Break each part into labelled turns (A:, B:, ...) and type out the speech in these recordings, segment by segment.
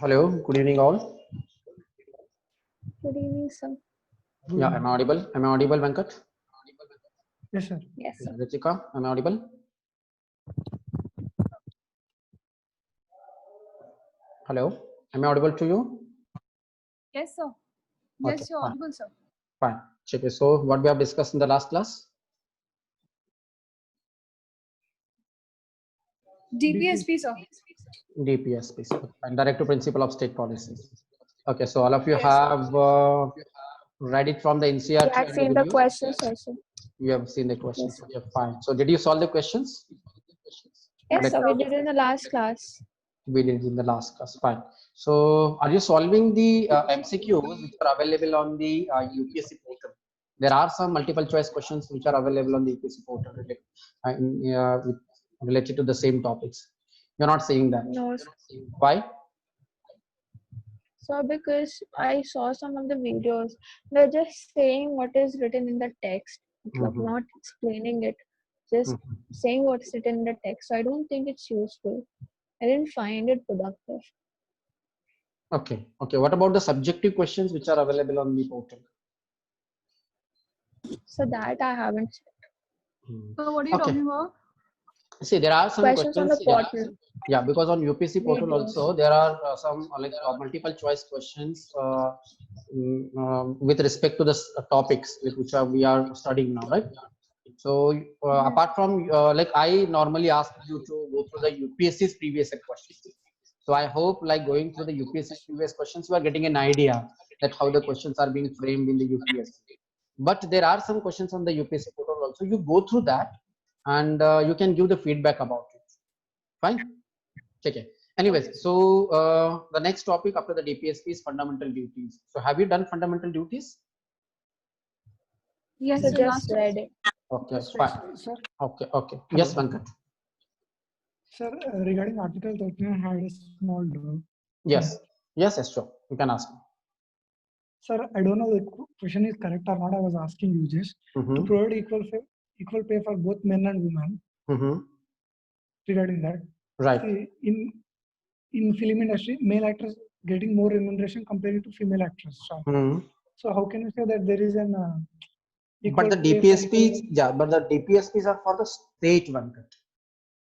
A: Hello, good evening all.
B: Good evening, sir.
A: Yeah, am I audible? Am I audible, Venkat?
C: Yes, sir.
B: Yes, sir.
A: Ritika, am I audible? Hello, am I audible to you?
D: Yes, sir.
A: Okay,
D: Yes, you're
A: fine.
D: audible, sir.
A: Fine. Okay, so what we have discussed in the last class?
D: DPSP, sir.
A: DPSP, and Directive Principle of State Policies. Okay, so all of you
D: Yes.
A: have read it from the NCERT.
B: We have
A: and
B: seen the
A: video?
B: questions also.
A: You have seen the questions.
B: Yes.
A: Okay, fine. So did you solve the questions?
B: Yes,
A: Let-
B: sir. We did in the last class.
A: We did in the last class. Fine. So, are you solving the MCQs which are available on the UPSC portal? There are some multiple choice questions which are available on the UPSC portal related to the same topics. You're not saying that.
B: No,
A: Why?
B: so because I saw some of the videos, they're just saying what is written in the text, like
A: Mhm.
B: not explaining it, just saying what's written in the text. So I don't think it's useful. I didn't find it productive.
A: Okay. Okay. What about the subjective questions which are available on the portal?
B: So that I haven't.
D: So what are you
A: Okay.
D: talking about?
A: See, there are some
B: Questions on the portal.
A: Yeah, because on UPSC portal
B: Videos.
A: also there are some multiple choice questions with respect to the topics which we are studying now, right? So apart from I normally ask you to go through the UPSC's previous set questions. So I hope like going through the UPSC's previous questions, you are getting an idea that how the questions are being framed in the UPSC. But there are some questions on the UPSC portal also. You go through that and you can give the feedback about it. Fine. Okay. Anyways, so the next topic after the DPSP is fundamental duties. So have you done fundamental duties?
D: Yes,
B: So
D: sir.
B: just read it.
A: Okay,
C: Yes,
A: fine.
C: sir.
A: Okay, okay. Yes, Venkat.
C: Sir, regarding Article 13, I had a small doubt.
A: Yes. Yes, yes, sure. You can ask me.
C: Sir, I don't know the question is correct or not. I was asking you just to
A: Mhm,
C: provide equal pay for both men and women.
A: mhm.
C: Regarding that,
A: Right.
C: see, in film industry, male actors getting more remuneration compared to female actors.
A: Mhm.
C: So how can you say that there is an equal
A: But the
C: pay for
A: DPSPs,
C: equal?
A: yeah, but the DPSPs are for the state, Venkat.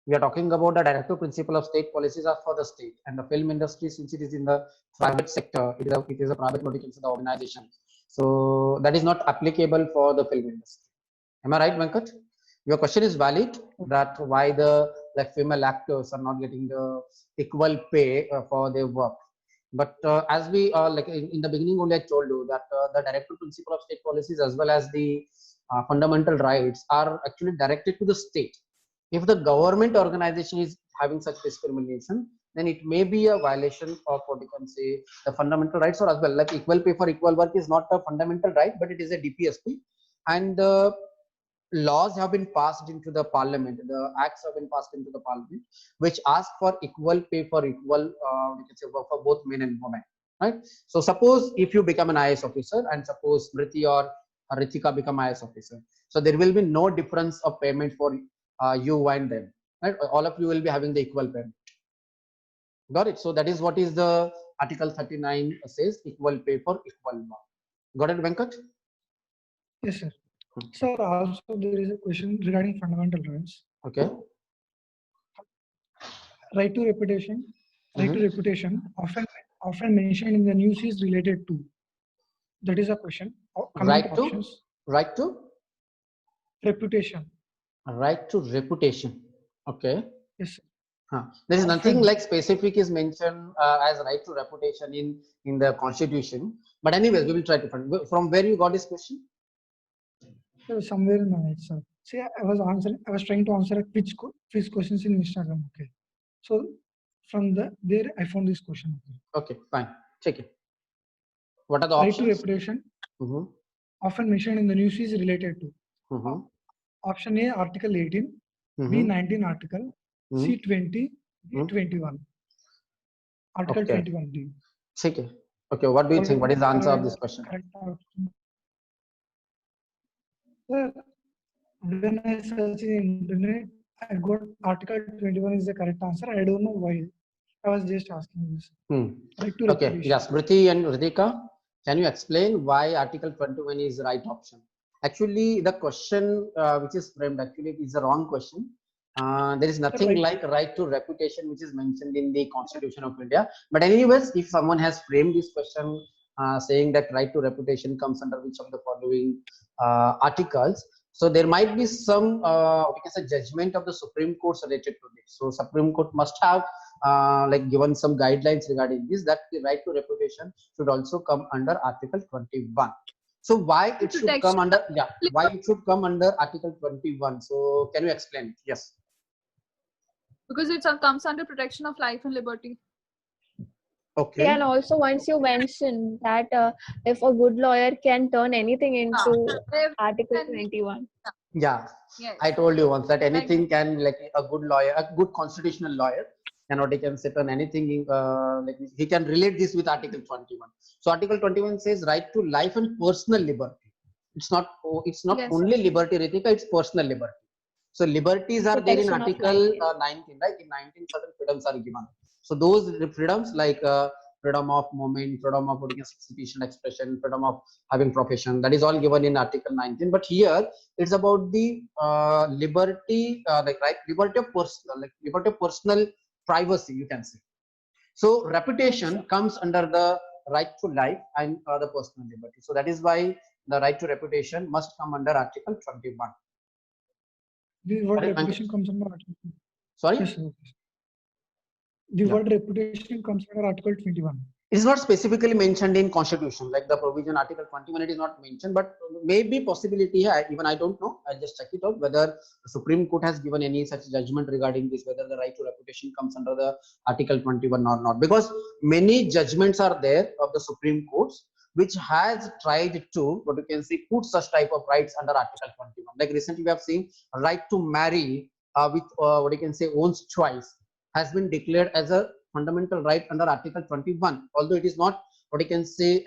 A: We are talking about the directive principle of state policies are for the state, and the film industry, since it is in the private sector, it is a private what you can say the organization. So that is not applicable for the film industry. Am I right, Venkat? Your question is valid that why the female actors are not getting the equal pay for their work. But as we in the beginning only I told you that the directive principle of state policies as well as the fundamental rights are actually directed to the state. If the government organization is having such discrimination, then it may be a violation of what you can say the fundamental rights, or as well like equal pay for equal work is not a fundamental right, but it is a DPSP, and laws have been passed into the parliament. The acts have been passed into the parliament, which ask for equal pay for equal, we can say, work for both men and women. Right. So suppose if you become an IAS officer, and suppose Smriti or Ritika become IAS officer, so there will be no difference of payment for you and them. Right. All of you will be having the equal payment. Got it. So that is what is the Article 39 says: equal pay for equal work. Got it, Venkat?
C: Yes, sir. Sir, also there is a question regarding fundamental rights.
A: Okay.
C: Right to reputation. Right to
A: Mhm.
C: reputation often mentioned in the news is related to. That is a question. Coming
A: Right
C: to
A: to
C: options.
A: right to
C: Reputation.
A: right to reputation. Okay.
C: Yes, sir.
A: There is nothing
C: Often.
A: like specific is mentioned as right to reputation in the constitution. But anyways, we will try to find. From where you got this question?
C: Somewhere in the night, sir. See, I was trying to answer a quiz questions in Instagram. Okay. So from there I found this question.
A: Okay, fine. Check it. What are the
C: Right to
A: options?
C: reputation
A: Mm-hmm.
C: often mentioned in the news is related to.
A: Mm-hmm.
C: Option A, Article 18, B,
A: Mm-hmm.
C: 19 Article, C, 20, D, 21. Article
A: Okay.
C: 21D.
A: Check it. Okay, what do you think? What is the answer of this question?
C: Correct option. Sir, when I search in internet, I got Article 21 is the correct answer. I don't know why. I was just asking this.
A: Hmm.
C: Right to
A: Okay,
C: reputation.
A: yeah, Smriti and Ritika, can you explain why Article 21 is the right option? Actually, the question which is framed actually is the wrong question. There is nothing
C: right.
A: like right to reputation which is mentioned in the Constitution of India. But anyways, if someone has framed this question saying that right to reputation comes under which of the following articles, so there might be some judgment of the Supreme Court related to this. So Supreme Court must have like given some guidelines regarding this, that the right to reputation should also come under Article 21. So why it should come under, yeah, why it should come under Article 21? So can you explain? Yes.
D: Because it comes under protection of life and liberty.
A: Okay.
B: And also, once you mentioned that if a good lawyer can turn anything into Article 21.
A: Yeah,
D: Yes.
A: I told you once that anything can, like a good lawyer, a good constitutional lawyer, cannot he can sit on anything. Like he can relate this with Article 21. So Article 21 says right to life and personal liberty. It's not. It's not
D: Yes,
A: only liberty, Ritika. It's personal liberty. So liberties are there in
B: Protection of
A: Article
B: life.
A: 19, right? In 19, certain freedoms are given. So those freedoms like freedom of movement, freedom of expression, freedom of having profession, that is all given in Article 19. But here it's about the liberty, like right, liberty of personal, like liberty of personal privacy, you can say. So reputation comes under the right to life and the personal liberty. So that is why the right to reputation must come under Article 21.
C: The word
A: Correct,
C: reputation
A: Ankit?
C: comes under Article.
A: Sorry?
C: Yes, sir. The
A: Yeah.
C: word reputation comes under Article 21.
A: It is not specifically mentioned in Constitution, like the provision Article 21. It is not mentioned, but maybe possibility. Even I don't know. I'll just check it out whether the Supreme Court has given any such judgment regarding this, whether the right to reputation comes under the Article 21 or not. Because many judgments are there of the Supreme Courts which has tried to, what you can see, put such type of rights under Article 21. Like recently we have seen right to marry with what you can say own's choice has been declared as a fundamental right under Article 21, although it is not what you can say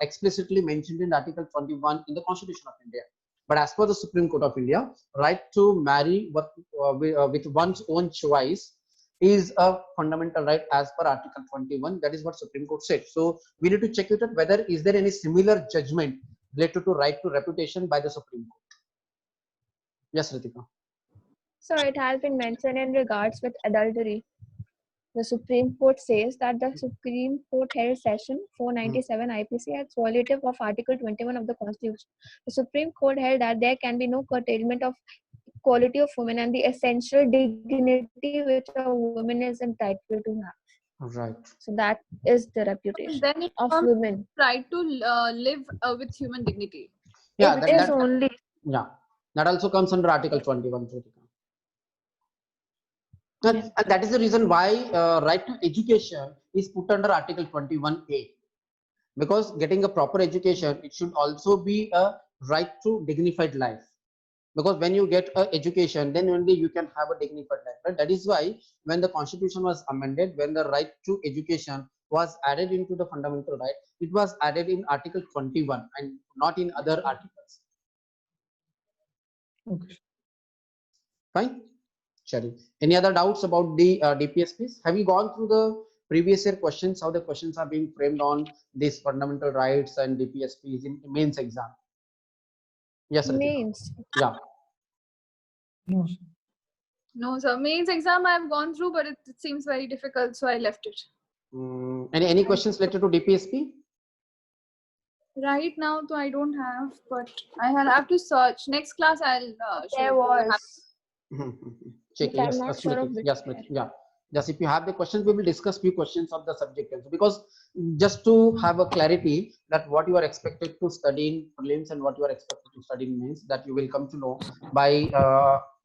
A: explicitly mentioned in Article 21 in the Constitution of India. But as per the Supreme Court of India, right to marry with one's own choice is a fundamental right as per Article 21. That is what Supreme Court said. So we need to check it out whether is there any similar judgment related to right to reputation by the Supreme Court. Yes, Ritika.
B: So it has been mentioned in regards with adultery. The Supreme Court says that the Supreme Court held session 497 IPC as violative of Article 21 of the Constitution. The Supreme Court held that there can be no curtailment of equality of women and the essential dignity which a woman is entitled to have.
A: Right.
B: So that is the reputation
D: Then it
B: of
D: comes
B: women.
D: right to live with human dignity.
A: Yeah,
B: It is only.
A: yeah, that also comes under Article 21. Ritika. And that is the reason why right to education is put under Article 21A. Because getting a proper education, it should also be a right to dignified life. Because when you get an education, then only you can have a dignified life. Right? That is why when the Constitution was amended, when the right to education was added into the fundamental right, it was added in Article 21 and not in other articles.
C: Okay.
A: Fine. Sherry, any other doubts about the DPSPs? Have you gone through the previous year questions, how the questions are being framed on these fundamental rights and DPSPs in mains exam? Yes, Ritika.
B: Mains.
A: Yeah.
C: No, sir.
D: No, sir. Mains exam I have gone through, but it seems very difficult, so I left it.
A: Any questions related to DPSP?
D: Right now, though, I don't have, but I'll have to search. Next class, I'll show
B: There
D: you what
B: was.
A: Check.
B: But I'm
A: Yes,
B: not sure of which
A: yes,
B: year.
A: yeah. Just if you have the questions, we will discuss few questions of the subject also, because just to have a clarity that what you are expected to study in prelims and what you are expected to study in mains, that you will come to know by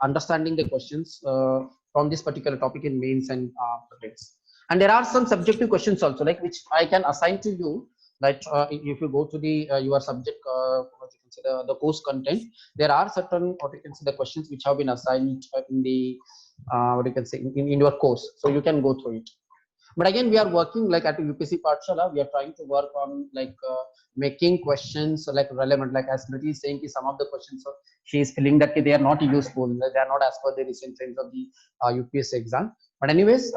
A: understanding the questions from this particular topic in mains and prelims. And there are some subjective questions also, like which I can assign to you. Like if you go to the your subject, what you can say the course content, there are certain what you can say the questions which have been assigned in the what you can say in your course, so you can go through it. But again, we are working like at UPSC Pathshala, we are trying to work on like making questions like relevant, like as Smriti is saying, some of the questions she is feeling that they are not useful, they are not as per the recent trends of the UPSC exam. But anyways,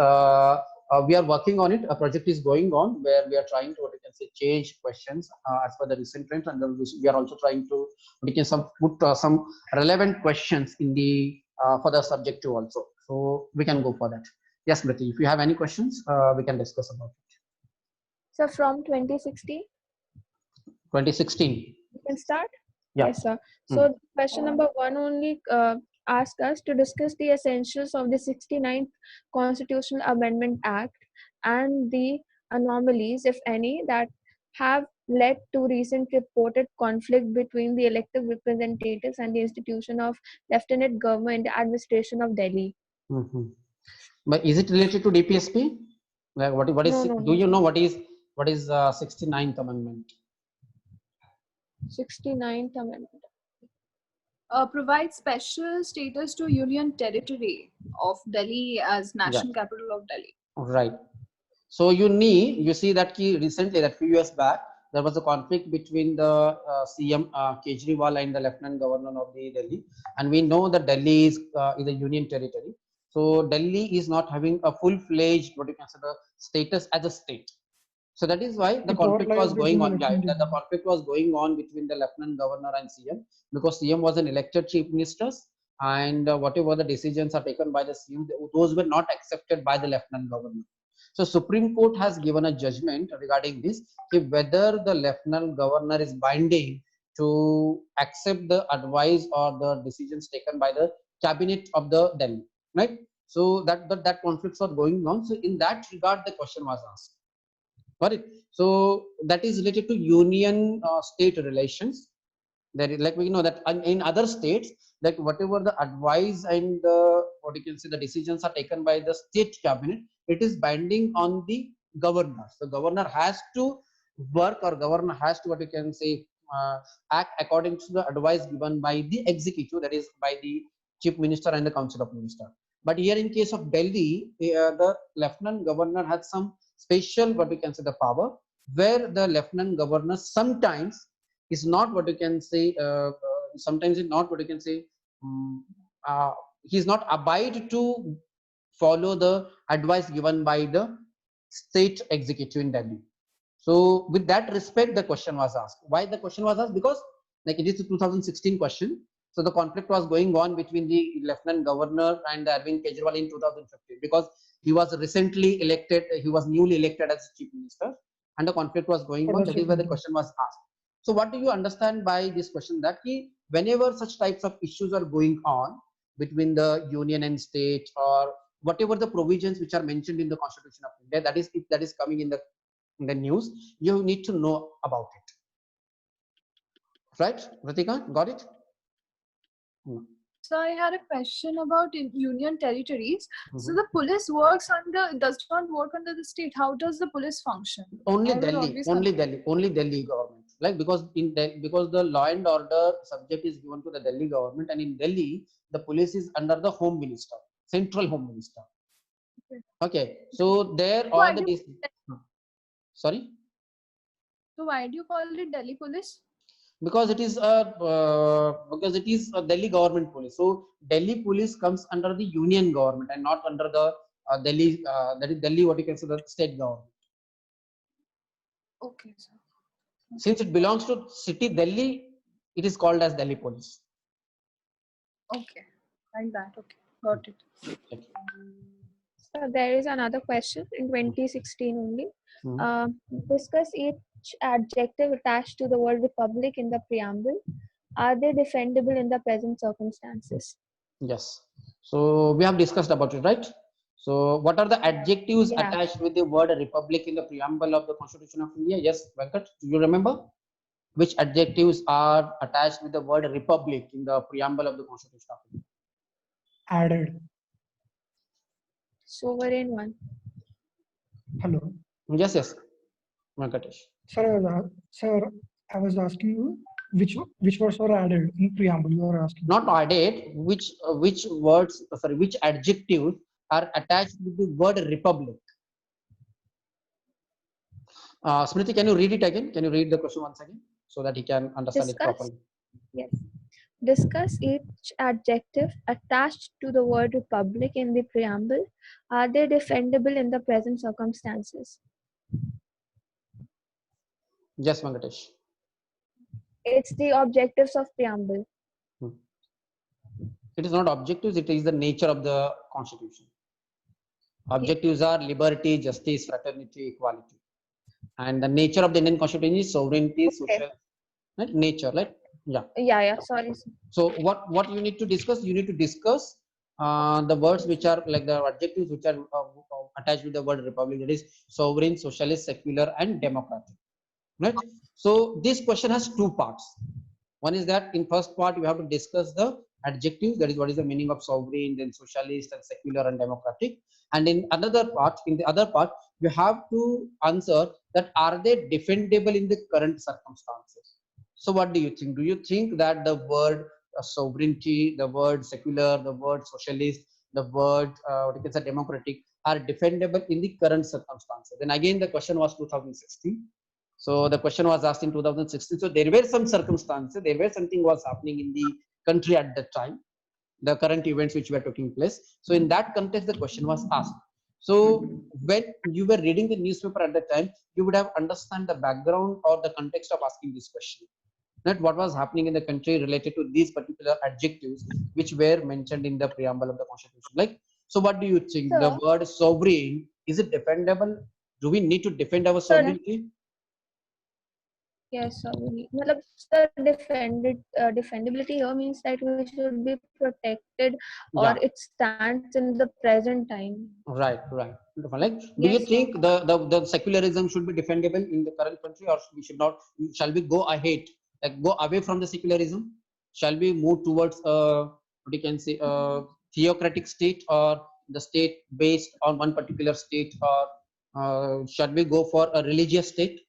A: we are working on it. A project is going on where we are trying to, what you can say, change questions as per the recent trends, and then we are also trying to, we can put some relevant questions in the for the subject too also. So we can go for that. Yes, Smriti, if you have any questions, we can discuss about it.
B: So from 2016,
A: 2016.
B: you can start.
A: Yeah.
B: Yes, sir. So question number 1 only ask us to discuss the essentials of the 69th Constitutional Amendment Act and the anomalies, if any, that have led to recent reported conflict between the elected representatives and the institution of Lieutenant Governor in the administration of Delhi.
A: But is it related to DPSP? Like what is?
B: No,
A: Do you know what is 69th Amendment?
B: 69th Amendment.
D: Provide special status to Union Territory of Delhi as national capital of Delhi.
A: Right. So you see that recently, that few years back, there was a conflict between the CM Kejriwal and the Lieutenant Governor of the Delhi, and we know that Delhi is a union territory. So Delhi is not having a full-fledged, what you consider, status as a state. So that is why the conflict was going on. Yeah, the conflict was going on between the Lieutenant Governor and CM, because CM was an elected chief minister, and whatever the decisions are taken by the CM, those were not accepted by the Lieutenant Governor. So Supreme Court has given a judgment regarding this, whether the Lieutenant Governor is binding to accept the advice or the decisions taken by the cabinet of the Delhi, right? So that conflicts are going on. So in that regard, the question was asked. Got it? So that is related to union state relations. That is, like we know that in other states, that whatever the advice and what you can say, the decisions are taken by the state cabinet, it is binding on the governor. So governor has to work, or governor has to, what you can say, act according to the advice given by the executive, that is by the chief minister and the council of minister. But here in case of Delhi, the lieutenant governor has some special, what we can say, the power, where the lieutenant governor sometimes is not, what you can say, sometimes is not, what you can say, he is not abide to follow the advice given by the state executive in Delhi. So with that respect, the question was asked. Why the question was asked? Because like it is a 2016 question. So the conflict was going on between the Lieutenant Governor and Arvind Kejriwal in 2015, because he was recently elected, he was newly elected as chief minister, and the conflict was going on. That is why the question was asked. So what do you understand by this question? That whenever such types of issues are going on between the union and state, or whatever the provisions which are mentioned in the Constitution of India, that is, if that is coming in the news, you need to know about it. Right, Ritika, got it?
D: So I had a question about union territories. So the police does not work under the state. How does the police function?
A: Only Delhi government. Like because the law and order subject is given to the Delhi government, and in Delhi the police is under the Home Minister, Central Home Minister. Okay, so there all the sorry.
D: So why do you call it Delhi police?
A: Because it is a Delhi government police. So Delhi police comes under the union government and not under the Delhi. That is Delhi, what you can say, the state government.
D: Okay, sir.
A: Since it belongs to city Delhi, it is called as Delhi police.
D: Okay, like that. Okay, got it.
A: Okay.
B: So there is another question in 2016 only. Discuss each adjective attached to the word republic in the preamble. Are they defendable in the present circumstances?
A: Yes. So we have discussed about it, right? So what are the adjectives attached with the word republic in the preamble of the Constitution of India? Yes, Venkat, do you remember? Which adjectives are attached with the word republic in the preamble of the Constitution of India?
C: Added.
B: Sovereign one.
C: Hello.
A: Yes, Venkatesh.
C: Sir, I was asking you which words were added in preamble. You are asking.
A: Not added. Which words? Sorry, which adjectives are attached with the word republic? Smriti, can you read it again? Can you read the question once again so that he can understand it properly?
B: Yes. Discuss each adjective attached to the word republic in the preamble. Are they defendable in the present circumstances?
A: Yes, Venkatesh.
B: It's the objectives of preamble.
A: It is not objectives, it is the nature of the constitution. Objectives are liberty, justice, fraternity, equality. And the nature of the Indian constitution is sovereignty,
B: Okay.
A: social, right? Nature, right? Yeah.
B: Yeah, sorry.
A: So what you need to discuss? You need to discuss the words which are like the adjectives which are attached with the word republic. That is sovereign, socialist, secular, and democratic. Right. So this question has two parts. One is that in first part you have to discuss the adjectives. That is what is the meaning of sovereign, then socialist, and secular, and democratic. And in another part, in the other part, you have to answer that are they defendable in the current circumstances. So what do you think? Do you think that the word sovereignty, the word secular, the word socialist, the word what you can say democratic are defendable in the current circumstances? Then again the question was 2016. So the question was asked in 2016. So there were some circumstances, there were something was happening in the country at that time, the current events which were taking place. So in that context, the question was asked. So when you were reading the newspaper at that time, you would have understand the background or the context of asking this question. Not what was happening in the country related to these particular adjectives which were mentioned in the preamble of the constitution. Like, so what do you think? The word sovereign, is it defendable? Do we need to defend our sovereignty?
B: Yes, sovereignty. Defendability here means that we should be protected, or
A: Yeah.
B: it stands in the present time.
A: Right. Like, do
B: Yes,
A: you think the secularism should be defendable in the current country, or we should not? Shall we go ahead, like go away from the secularism? Shall we move towards what you can say theocratic state, or the state based on one particular state, or shall we go for a religious state?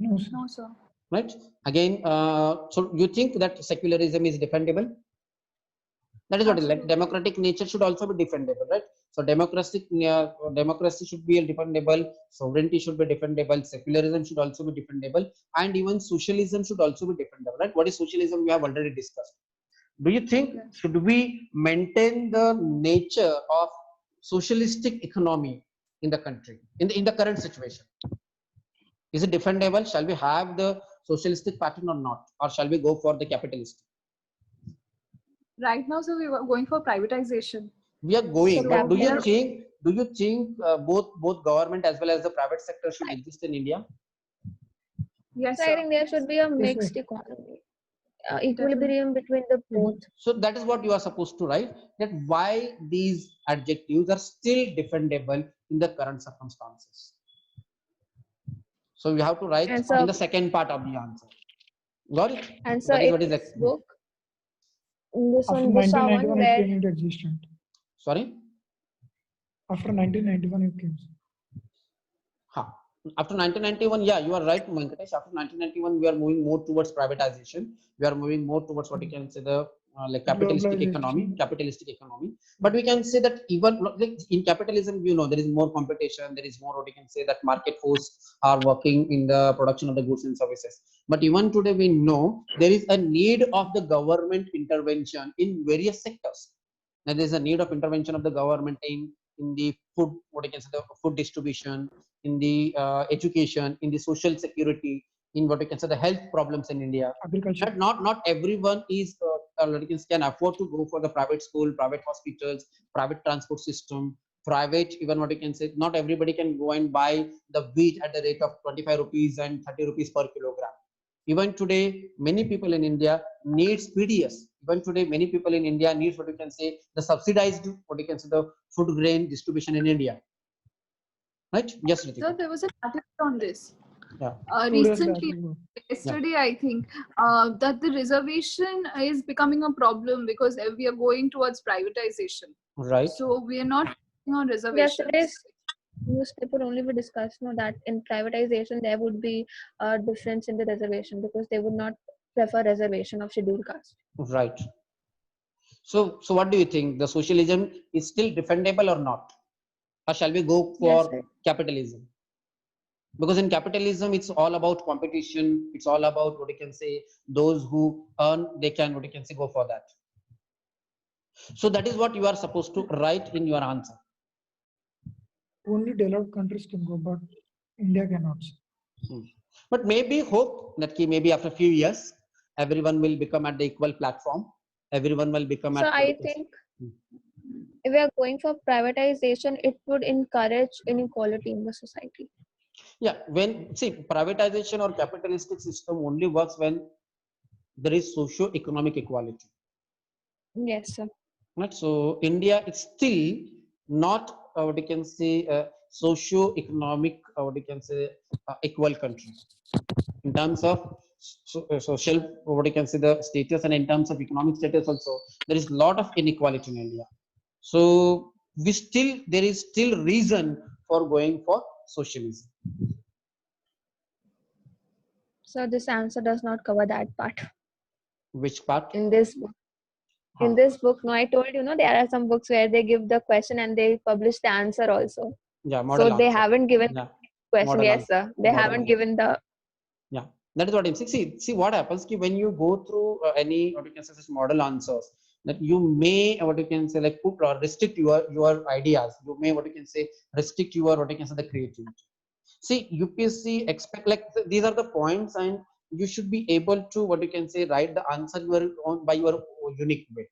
C: No, sir.
D: No, sir.
A: Right. Again, so you think that secularism is defendable? That is what it is like. Democratic nature should also be defendable, right? So democracy should be defendable, sovereignty should be defendable, secularism should also be defendable, and even socialism should also be defendable, right? What is socialism? We have already discussed. Do you think should we maintain the nature of socialistic economy in the country in the current situation? Is it defendable? Shall we have the socialistic pattern or not, or shall we go for the capitalistic?
D: Right now, so we were going for privatization.
A: We are going,
D: So
A: but do
D: we
A: you
D: are-
A: think both government as well as the private sector should exist in India?
D: Yes,
B: So I
D: sir.
B: think there should be a
C: sir.
B: mixed economy, equilibrium between the both.
A: So that is what you are supposed to write, that why these adjectives are still defendable in the current circumstances. So you have to write
B: And
A: in
B: so,
A: the second part of the answer. Got it?
B: and so
A: That is
B: in
A: what is
B: this book, this
C: After
B: one, this one
C: 1991, it
B: where
C: came into existence.
A: Sorry.
C: After 1991, it came.
A: Huh. After 1991, yeah, you are right, Venkatesh. After 1991, we are moving more towards privatization. We are moving more towards what you can say the like capitalistic economy. But we can say that even like in capitalism, you know, there is more competition. There is more what you can say that market force are working in the production of the goods and services. But even today, we know there is a need of the government intervention in various sectors. Now, there is a need of intervention of the government in the food, what you can say, the food distribution, in the education, in the social security, in what you can say the health problems in India.
C: Agriculture.
A: Not everyone is can afford to go for the private school, private hospitals, private transport system, private even what you can say. Not everybody can go and buy the wheat at the rate of 25 rupees and 30 rupees per kilogram. Even today, many people in India needs PDS. Even today, many people in India needs what you can say the subsidized what you can say the food grain distribution in India. Right? Yes, Ritika.
D: Sir, there was an article on this.
A: Yeah.
D: Recently, yesterday, I think, that the reservation is becoming a problem because we are going towards privatization.
A: Right.
D: So we are not on reservations.
B: yesterday's newspaper only we discussed that in privatization there would be a difference in the reservation because they would not prefer reservation of scheduled caste.
A: Right. So what do you think? The socialism is still defendable or not? Or shall we go for
B: Yes, sir.
A: capitalism? Because in capitalism, it's all about competition. It's all about what you can say, those who earn, they can, what you can say, go for that. So that is what you are supposed to write in your answer.
C: Only developed countries can go, but India cannot.
A: But maybe hope that maybe after a few years, everyone will become at the equal platform. Everyone will become
B: So
A: at.
B: I think if we are going for privatization, it would encourage inequality in the society.
A: Yeah, when see privatization or capitalistic system only works when there is socio-economic equality.
B: Yes, sir.
A: Right. So India is still not what you can say socio-economic what you can say equal country in terms of social what you can say the status, and in terms of economic status also there is a lot of inequality in India. So there is still reason for going for socialism.
B: So this answer does not cover that part
A: Which part?
B: in this book. In this book, no, I told you, no, there are some books where they give the question and they publish the answer also.
A: Yeah,
B: So
A: model
B: they
A: answer.
B: haven't given
A: Yeah,
B: the question.
A: model
B: Yes,
A: answer.
B: sir. They
A: Model
B: haven't
A: answer.
B: given the.
A: Yeah, that is what I'm saying. See what happens when you go through any what you can say such model answers, that you may what you can say like put or restrict your ideas. You may what you can say restrict your what you can say the creativity. See, UPSC expect like these are the points, and you should be able to what you can say write the answer your own by your unique way.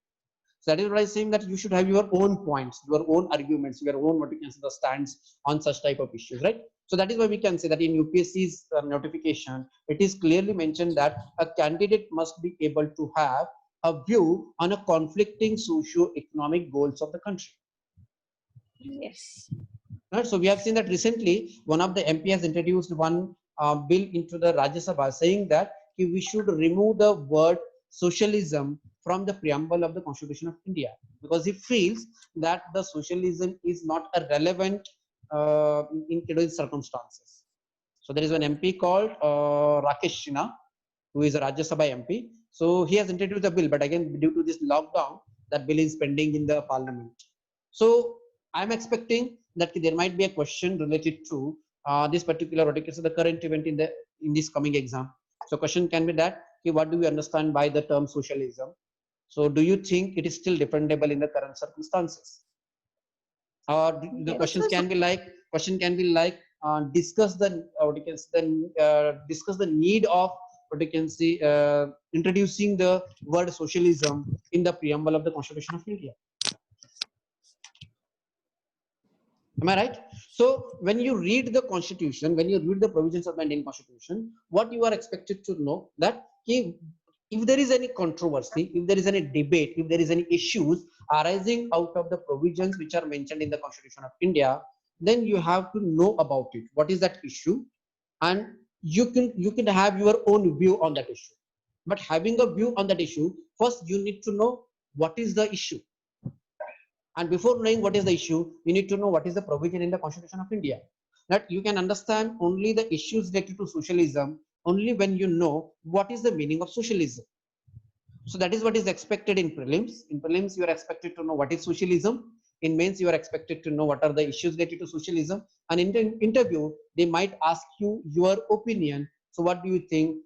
A: So that is what I'm saying, that you should have your own points, your own arguments, your own what you can say the stands on such type of issues, right? So that is why we can say that in UPSC's notification, it is clearly mentioned that a candidate must be able to have a view on a conflicting socio-economic goals of the country.
B: Yes.
A: Right? So we have seen that recently one of the MP has introduced one bill into the Rajya Sabha saying that we should remove the word socialism from the preamble of the Constitution of India, because he feels that the socialism is not a relevant in today's circumstances. So there is an MP called Rakesh Sinha, who is a Rajya Sabha MP. So he has introduced a bill, but again due to this lockdown, that bill is pending in the parliament. So I'm expecting that there might be a question related to this particular so the current event in this coming exam. So question can be that, okay, what do we understand by the term socialism? So do you think it is still defendable in the current circumstances? Or the
B: Yes.
A: questions can be like discuss the what you can say, discuss the need of what you can see introducing the word socialism in the preamble of the Constitution of India. Am I right? So when you read the Constitution, when you read the provisions of the Indian Constitution, what you are expected to know that if there is any controversy, if there is any debate, if there is any issues arising out of the provisions which are mentioned in the Constitution of India, then you have to know about it. What is that issue? And you can have your own view on that issue. But having a view on that issue, first you need to know what is the issue. And before knowing what is the issue, you need to know what is the provision in the Constitution of India. That you can understand only the issues related to socialism only when you know what is the meaning of socialism. So that is what is expected in prelims. In prelims, you are expected to know what is socialism. In mains, you are expected to know what are the issues related to socialism. And in the interview, they might ask you your opinion. So what do you think?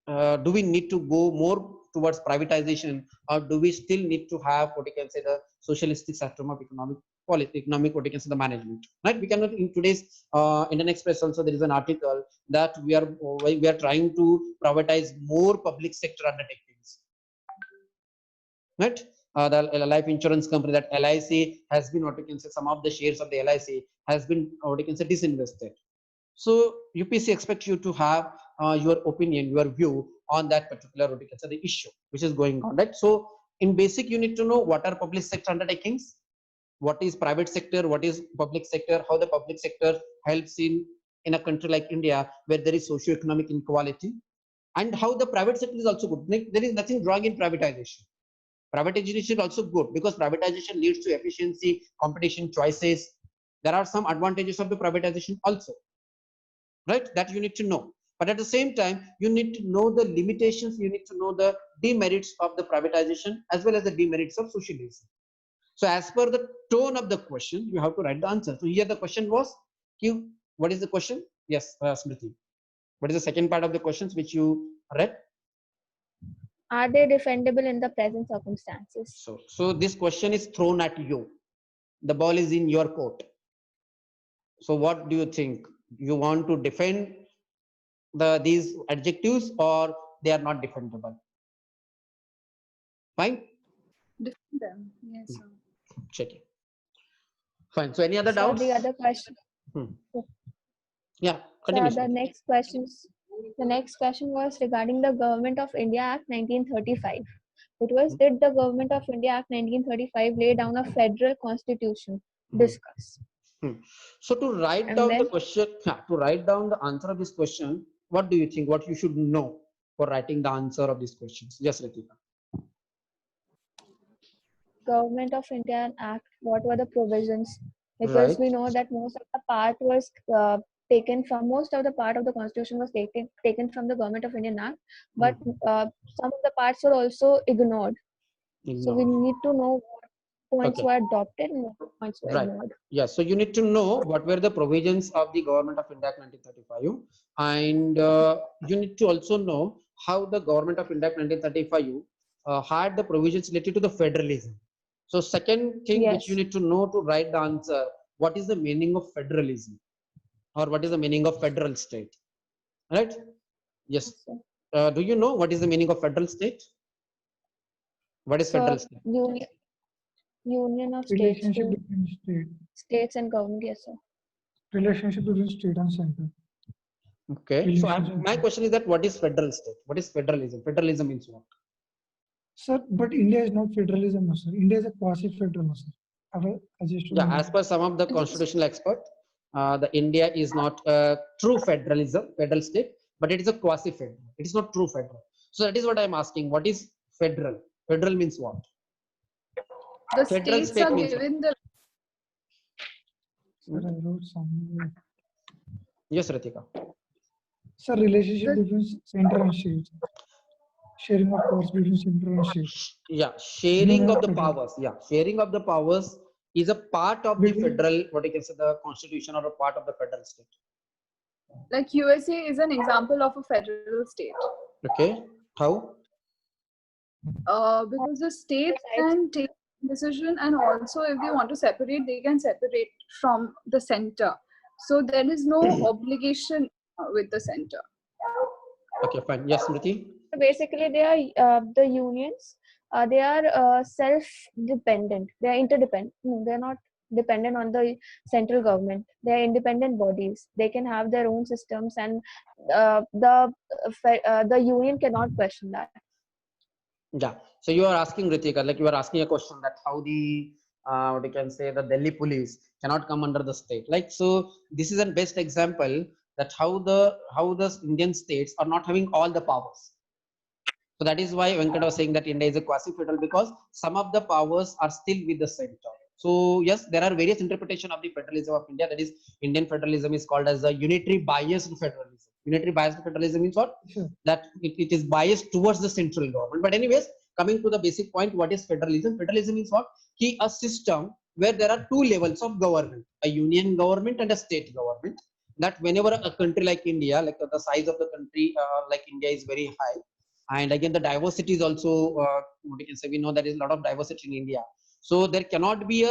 A: Do we need to go more towards privatization, or do we still need to have what you can say the socialistic system of economic what you can say the management, right? We cannot in today's Indian Express also there is an article that we are trying to privatize more public sector undertakings, right? The life insurance company, that LIC has been what you can say, some of the shares of the LIC has been what you can say disinvested. So UPSC expects you to have your opinion, your view on that particular what you can say the issue which is going on, right? So in basic, you need to know what are public sector undertakings, what is private sector, what is public sector, how the public sector helps in a country like India where there is socio-economic inequality, and how the private sector is also good. There is nothing wrong in privatization. Privatization is also good because privatization leads to efficiency, competition, choices. There are some advantages of the privatization also, right? That you need to know. But at the same time, you need to know the limitations, you need to know the demerits of the privatization as well as the demerits of socialism. So as per the tone of the question, you have to write the answer. So here the question was, what is the question? Yes, Smriti. What is the second part of the questions which you read?
B: Are they defendable in the present circumstances?
A: So this question is thrown at you. The ball is in your court. So what do you think? You want to defend these adjectives, or they are not defendable? Fine.
D: Defend them. Yes, sir.
A: Check it. Fine. So any other
B: So
A: doubts?
B: the other question.
A: Yeah.
B: So
A: Continue.
B: the next question was regarding the Government of India Act 1935. It was, did the Government of India Act 1935 lay down a federal constitution? Discuss.
A: So to write
B: And
A: down
B: then-
A: the question, to write down the answer of this question, what do you think? What you should know for writing the answer of these questions? Yes, Ritika.
B: Government of India Act, what were the provisions? Because
A: Right.
B: we know that most of the part was taken from, most of the part of the constitution was taken from the Government of Indian Act, but some of the parts were also ignored. So we need to know what points
A: Okay.
B: were adopted and what points were
A: Right.
B: ignored.
A: Yeah. So you need to know what were the provisions of the Government of India Act 1935, and you need to also know how the Government of India Act 1935 had the provisions related to the federalism. So second thing which
B: Yes.
A: you need to know to write the answer, what is the meaning of federalism, or what is the meaning of federal state? Right? Yes.
B: So,
A: Do you know what is the meaning of federal state? What is federal state?
B: union of states,
C: Relationship between
B: states and government. Yes, sir.
C: relationship between state and center.
A: Okay. So
C: Relationship.
A: my question is that what is federal state? What is federalism? Federalism means what?
C: Sir, but India is not federalism, no, sir. India is a quasi-federal, no, sir.
A: Yeah, as per some of the constitutional experts, the India is not a true federal state, but it is a quasi-federal. It is not true federal. So that is what I am asking. What is federal? Federal means what?
D: The
A: Federal
D: states
A: state
D: are
A: means
D: given the
C: Sir, I wrote somewhere.
A: Yes, Ritika.
C: Sir, relationship between center and state. Sharing of powers between center and state.
A: Yeah, sharing
C: Union
A: of the
C: federal.
A: powers. Yeah, sharing of the powers is a part of the federal, what you can say, the constitution, or a part of the federal state.
D: like USA is an example of a federal state.
A: Okay, how?
D: Because the states can take decision, and also if they want to separate, they can separate from the center. So there is no obligation with the center.
A: Okay, fine. Yes, Smriti.
B: Basically, they are the unions. They are self-dependent. They are interdependent. No, they are not dependent on the central government. They are independent bodies. They can have their own systems, and the union cannot question that.
A: Yeah. So you are asking, Ritika, like you are asking a question that how the what you can say, the Delhi police cannot come under the state. Like, so this is a best example that how the Indian states are not having all the powers. So that is why Venkat was saying that India is a quasi-federal, because some of the powers are still with the center. So yes, there are various interpretation of the federalism of India. That is, Indian federalism is called as a unitary biased federalism. Unitary biased federalism means what?
C: Sure.
A: That it is biased towards the central government. But anyways, coming to the basic point, what is federalism? Federalism is what? A system where there are two levels of government, a union government and a state government. That whenever a country like India, like the size of the country like India is very high, and again the diversity is also what you can say, we know there is a lot of diversity in India. So there cannot be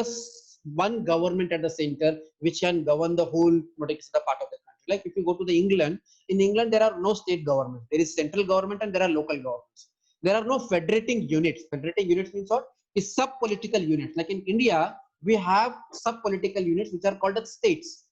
A: one government at the center which can govern the whole, what you say, the part of the country. Like if you go to the England, in England there are no state government. There is central government and there are local governments. There are no federating units. Federating units means what? Is sub-political units. Like in India, we have sub-political units which are called as states.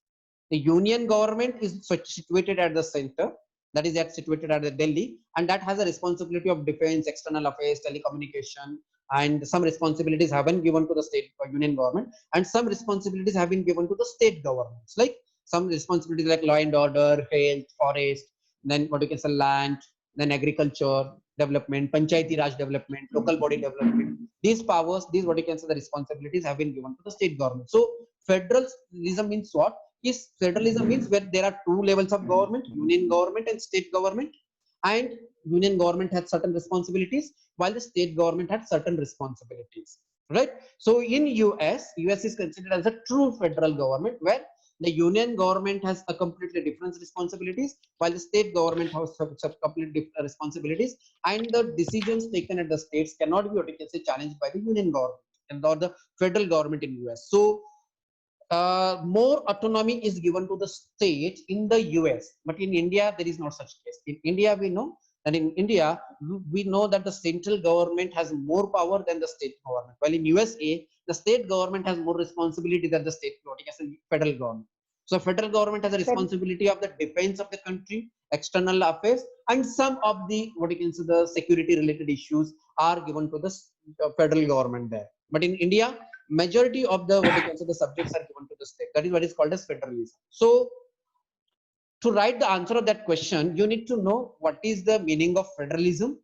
A: The union government is situated at the center, that is situated at the Delhi, and that has a responsibility of defense, external affairs, telecommunication, and some responsibilities have been given to the state union government, and some responsibilities have been given to the state governments, like some responsibilities like law and order, health, forest, then what you can say, land, then agriculture development, panchayati raj development, local body development. These powers, these what you can say, the responsibilities have been given to the state government. So federalism means what? Federalism means where there are two levels of government, union government and state government, and union government has certain responsibilities while the state government had certain responsibilities, right? So in US is considered as a true federal government where The union government has a completely different responsibilities, while the state government has some completely different responsibilities, and the decisions taken at the states cannot be what you can say challenged by the union government and or the federal government in US. So more autonomy is given to the state in the US, but in India there is not such case. In India we know that in India we know that the central government has more power than the state government, while in USA the state government has more responsibility than the state federal government. So federal government has a responsibility of the defense of the country, external affairs, and some of the what you can say the security related issues are given to the federal government there. But in India, majority of the what you can say the subjects are given to the state. That is what is called as federalism. So to write the answer of that question, you need to know what is the meaning of federalism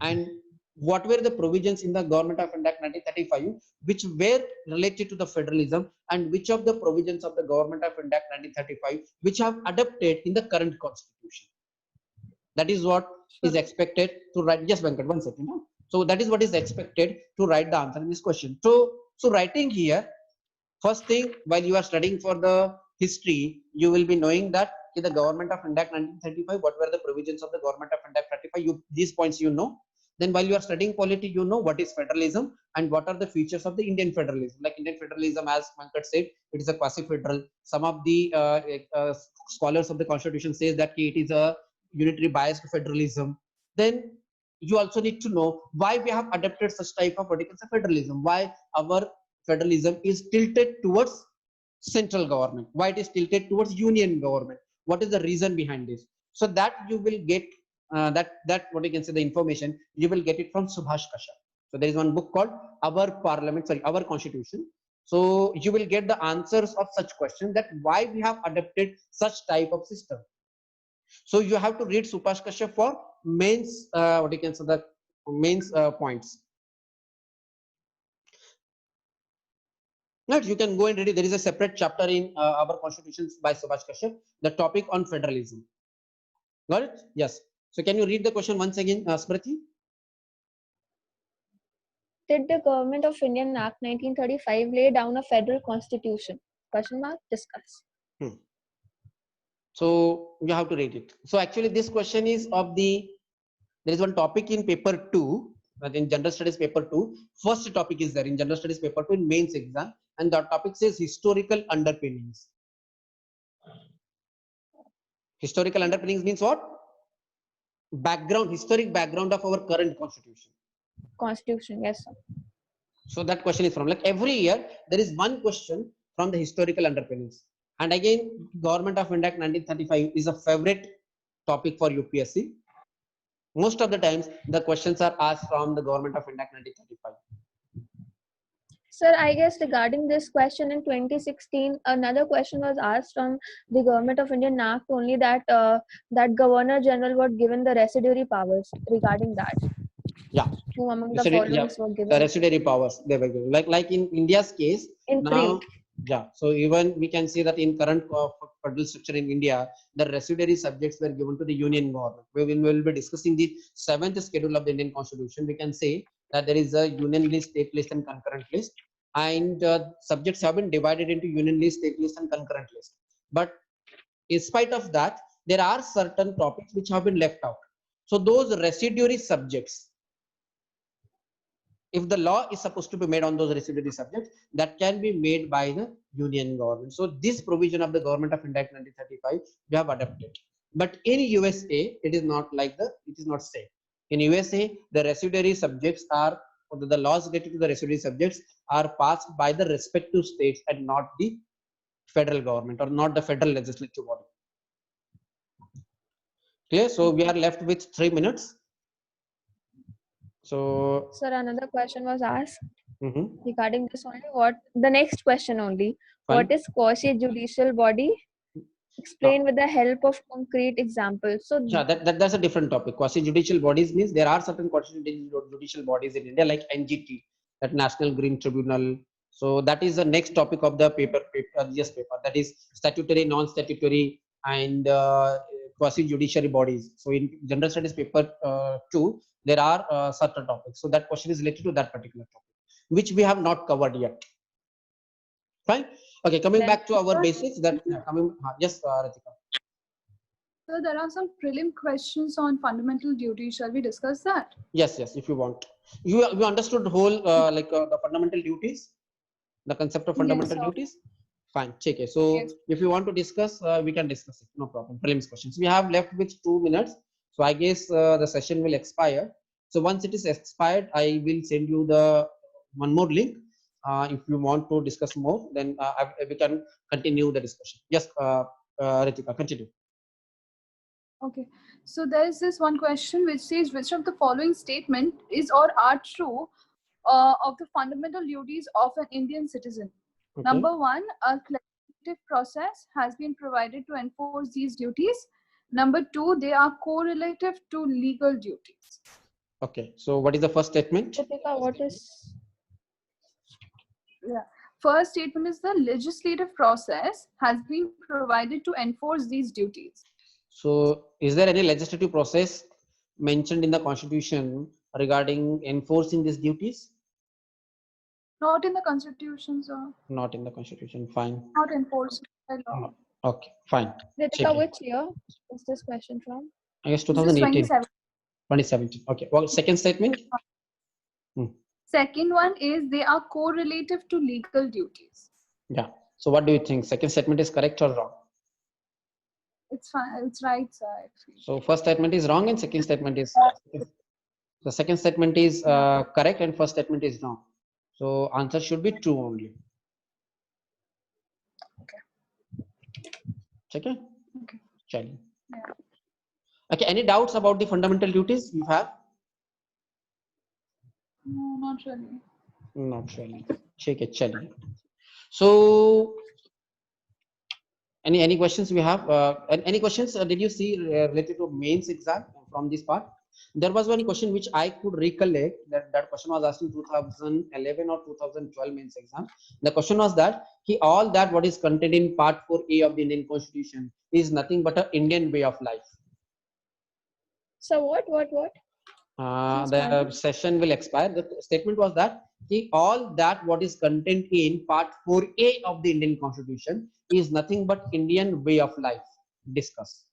A: and what were the provisions in the Government of India Act 1935 which were related to the federalism, and which of the provisions of the Government of India Act 1935 which have adopted in the current constitution. That is what is expected to write. Just Venkat, 1 second. Huh? So that is what is expected to write the answer in this question. So writing here, first thing, while you are studying for the history, you will be knowing that in the Government of India Act 1935, what were the provisions of the Government of India Act 1935? These points you know. Then while you are studying polity, you know what is federalism and what are the features of the Indian federalism. Like Indian federalism, as Venkat said, it is a quasi-federal. Some of the scholars of the constitution says that it is a unitary biased federalism. Then you also need to know why we have adopted such type of what you can say federalism, why our federalism is tilted towards central government, why it is tilted towards union government, what is the reason behind this. So that you will get that what you can say the information, you will get it from Subhash Kashyap. So there is one book called Our Constitution. So you will get the answers of such questions, that why we have adopted such type of system. So you have to read Subhash Kashyap for mains what you can say the mains points. Right, you can go and read it. There is a separate chapter in Our Constitutions by Subhash Kashyap, the topic on federalism. Got it? Yes. So can you read the question once again, Smriti?
B: Did the Government of India Act 1935 lay down a federal constitution? Question mark, discuss.
A: So you have to read it. So actually this question is of the, there is one topic in paper 2, in general studies paper 2. First topic is there in general studies paper 2 in mains exam, and the topic says historical underpinnings. Historical underpinnings means what? Background, historic background of our current constitution.
B: Constitution, yes sir.
A: So that question is from, like every year there is one question from the historical underpinnings. And again, Government of India Act 1935 is a favorite topic for UPSC. Most of the times the questions are asked from the Government of India Act 1935.
B: Sir, I guess regarding this question in 2016, another question was asked from the Government of India Act only, that that Governor General was given the residuary powers regarding that.
A: Yeah.
B: Who among the following were given?
A: The residuary powers they were given. Like in India's case,
B: in
A: now, yeah. So even we can see that in current federal structure in India, the residuary subjects were given to the union government. We will be discussing the 7th schedule of the Indian Constitution. We can say that there is a union list, state list, and concurrent list, and subjects have been divided into union list, state list, and concurrent list. But in spite of that, there are certain topics which have been left out. So those residuary subjects, if the law is supposed to be made on those residuary subjects, that can be made by the union government. So this provision of the Government of India Act 1935 we have adopted. But in USA, it is not like it is not same. In USA, the residuary subjects are, or the laws related to the residuary subjects are passed by the respective states and not the federal government, or not the federal legislative body. Okay, so we are left with 3 minutes. So,
B: sir, another question was asked regarding this only. What the next question only? Fine. What is quasi-judicial body? Explain with the help of concrete examples. So
A: yeah, that's a different topic. Quasi-judicial bodies means there are certain quasi-judicial bodies in India, like NGT, that National Green Tribunal. So that is the next topic of the paper. That is statutory, non-statutory, and quasi-judiciary bodies. So in general studies paper 2, there are certain topics. So that question is related to that particular topic, which we have not covered yet. Fine. Okay, coming
B: Then-
A: back to our basics. That yes, Ritika.
D: So there are some prelim questions on fundamental duties. Shall we discuss that?
A: Yes, if you want. You understood whole the fundamental duties, the concept of fundamental
D: sir.
A: duties. Fine, check it. So
D: Yes.
A: if you want to discuss, we can discuss it. No problem. Prelims questions. We have left with 2 minutes. So I guess the session will expire. So once it is expired, I will send you the one more link. If you want to discuss more, then we can continue the discussion. Yes, Ritika, continue.
D: Okay. So there is this one question which says, which of the following statement is or are true of the fundamental duties of an Indian citizen?
A: Okay.
D: Number one, a collaborative process has been provided to enforce these duties. Number two, they are correlative to legal duties.
A: Okay. So what is the first statement?
B: Ritika, what is
D: First statement is the legislative process has been provided to enforce these duties.
A: So is there any legislative process mentioned in the constitution regarding enforcing these duties?
D: Not in the constitution, sir.
A: Not in the constitution. Fine.
D: Not enforced by law.
A: Okay, fine.
B: Ritika,
A: Check it.
B: which year is this question from?
A: I guess
D: This is
A: 2018,
D: 27.
A: 2017. Okay. Well, second statement.
D: Second one is they are correlative to legal duties.
A: Yeah. So what do you think? Second statement is correct or wrong?
D: It's fine. It's right, sir. I feel.
A: So first statement is wrong and second statement is the second statement is correct and first statement is wrong. So answer should be true only. Check it.
D: Okay.
A: Challenge.
D: Yeah.
A: Okay. Any doubts about the fundamental duties you have?
D: No, not really.
A: Not really. Check it. Challenge. So any questions we have? Any questions? Did you see related to mains exam from this part? There was one question which I could recollect that question was asked in 2011 or 2012 mains exam. The question was that all that what is contained in part 4A of the Indian Constitution is nothing but an Indian way of life.
B: So what?
A: The session will expire. The statement was that all that what is contained in part 4A of the Indian Constitution is nothing but Indian way of life. Discuss.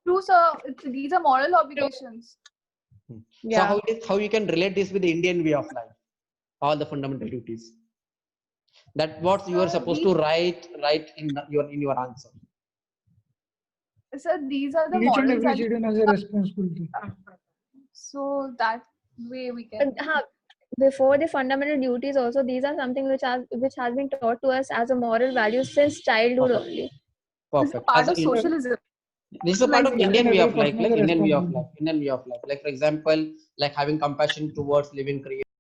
D: True, sir. These are moral obligations.
B: Yeah.
A: So how you can relate this with the Indian way of life? All the fundamental duties. That what you are supposed to write in your answer.
D: Sir, these are the
C: Each and
D: morals.
C: every
D: and-
C: citizen has a responsibility.
D: So that way we can.
B: Before the fundamental duties, also these are something which has been taught to us as a moral value since childhood
A: Perfect.
B: only.
D: This is a
A: Perfect.
D: part
A: As
D: of socialism.
A: this is a part of
D: Socialization.
A: Indian way of
C: Every
A: life,
C: person
A: like
C: has a
A: Indian way of life.
C: responsibility.
A: Indian way of life. Like for example, like having compassion towards living creatures.